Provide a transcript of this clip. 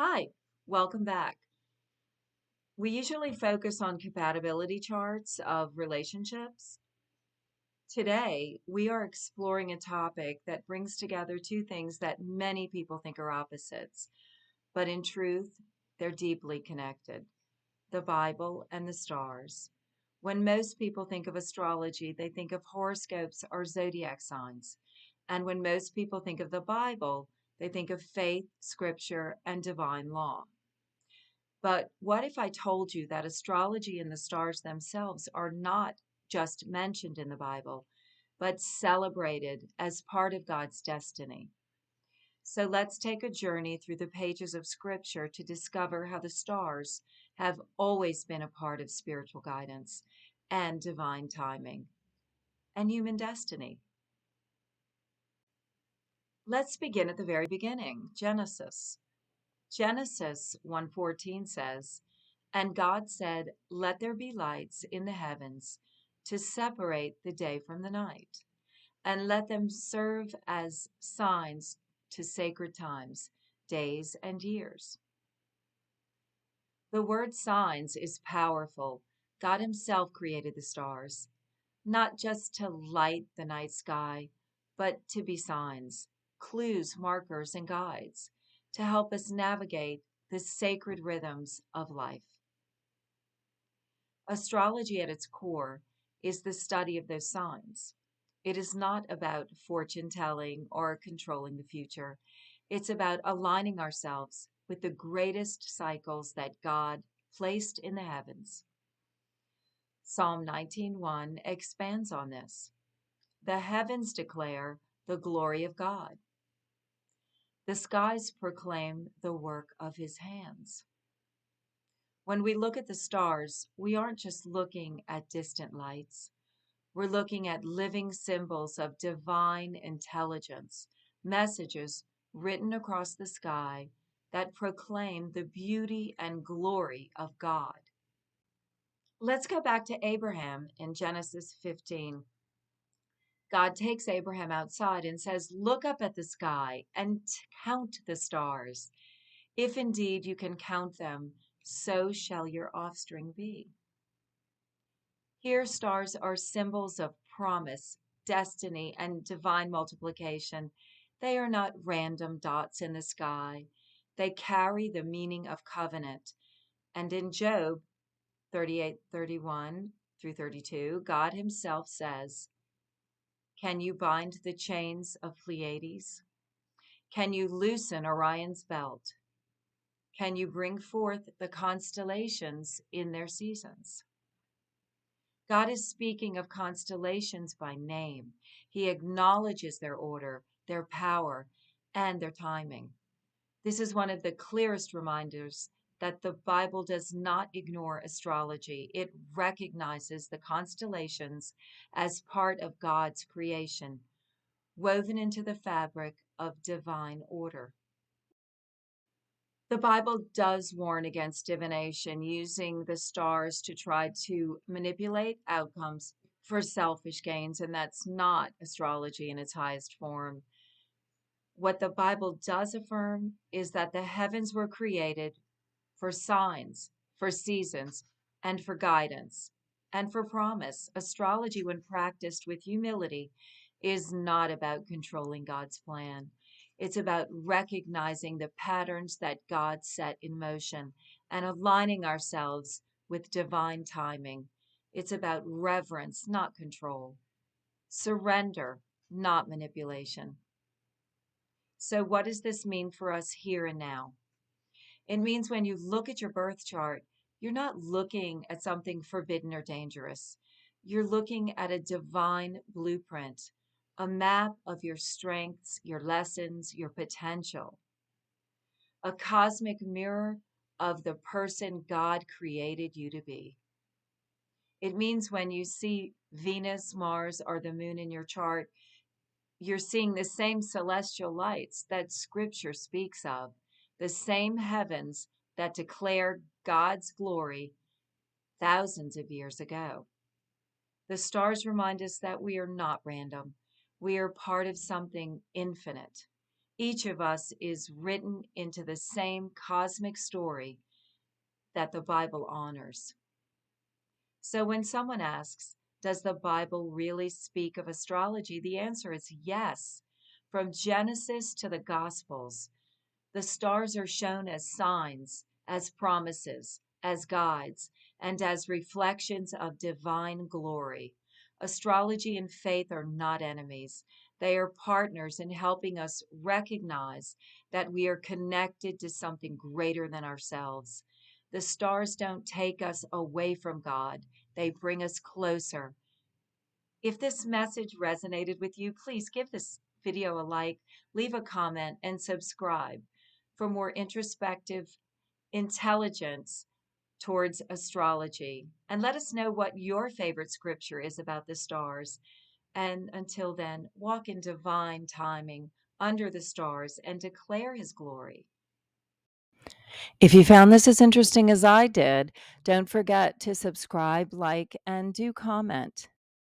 Hi, welcome back. We usually focus on compatibility charts of relationships. Today, we are exploring a topic that brings together two things that many people think are opposites, but in truth, they're deeply connected: the Bible and the stars. When most people think of astrology, they think of horoscopes or zodiac signs. And when most people think of the Bible, they think of faith, scripture, and divine law. But what if I told you that astrology and the stars themselves are not just mentioned in the Bible, but celebrated as part of God's destiny? So let's take a journey through the pages of Scripture to discover how the stars have always been a part of spiritual guidance and divine timing and human destiny. Let's begin at the very beginning, Genesis. Genesis 1:14 says, "And God said, Let there be lights in the heavens to separate the day from the night, and let them serve as signs to sacred times, days and years." The word signs is powerful. God Himself created the stars, not just to light the night sky, but to be signs, clues, markers, and guides to help us navigate the sacred rhythms of life. Astrology at its core is the study of those signs. It is not about fortune telling or controlling the future. It's about aligning ourselves with the greatest cycles that God placed in the heavens. Psalm 19:1 expands on this. The heavens declare the glory of God. The skies proclaim the work of His hands. When we look at the stars, we aren't just looking at distant lights. We're looking at living symbols of divine intelligence, messages written across the sky that proclaim the beauty and glory of God. Let's go back to Abraham in Genesis 15. God takes Abraham outside and says, Look up at the sky and count the stars. If indeed you can count them, so shall your offspring be. Here, stars are symbols of promise, destiny, and divine multiplication. They are not random dots in the sky. They carry the meaning of covenant. And in Job 38:31 through 32, God Himself says, Can you bind the chains of Pleiades? Can you loosen Orion's belt? Can you bring forth the constellations in their seasons? God is speaking of constellations by name. He acknowledges their order, their power, and their timing. This is one of the clearest reminders that the Bible does not ignore astrology. It recognizes the constellations as part of God's creation, woven into the fabric of divine order. The Bible does warn against divination, using the stars to try to manipulate outcomes for selfish gains, and that's not astrology in its highest form. What the Bible does affirm is that the heavens were created for signs, for seasons, and for guidance, and for promise. Astrology, when practiced with humility, is not about controlling God's plan. It's about recognizing the patterns that God set in motion and aligning ourselves with divine timing. It's about reverence, not control, surrender, not manipulation. So, what does this mean for us here and now? It means when you look at your birth chart, you're not looking at something forbidden or dangerous. You're looking at a divine blueprint, a map of your strengths, your lessons, your potential, a cosmic mirror of the person God created you to be. It means when you see Venus, Mars, or the moon in your chart, you're seeing the same celestial lights that Scripture speaks of, the same heavens that declare God's glory thousands of years ago. The stars remind us that we are not random. We are part of something infinite. Each of us is written into the same cosmic story that the Bible honors. So when someone asks, does the Bible really speak of astrology? The answer is yes. From Genesis to the Gospels, the stars are shown as signs, as promises, as guides, and as reflections of divine glory. Astrology and faith are not enemies. They are partners in helping us recognize that we are connected to something greater than ourselves. The stars don't take us away from God, they bring us closer. If this message resonated with you, please give this video a like, leave a comment, and subscribe for more introspective intelligence towards astrology. And let us know what your favorite scripture is about the stars. And until then, walk in divine timing under the stars and declare his glory. If you found this as interesting as I did, don't forget to subscribe, like, and do comment.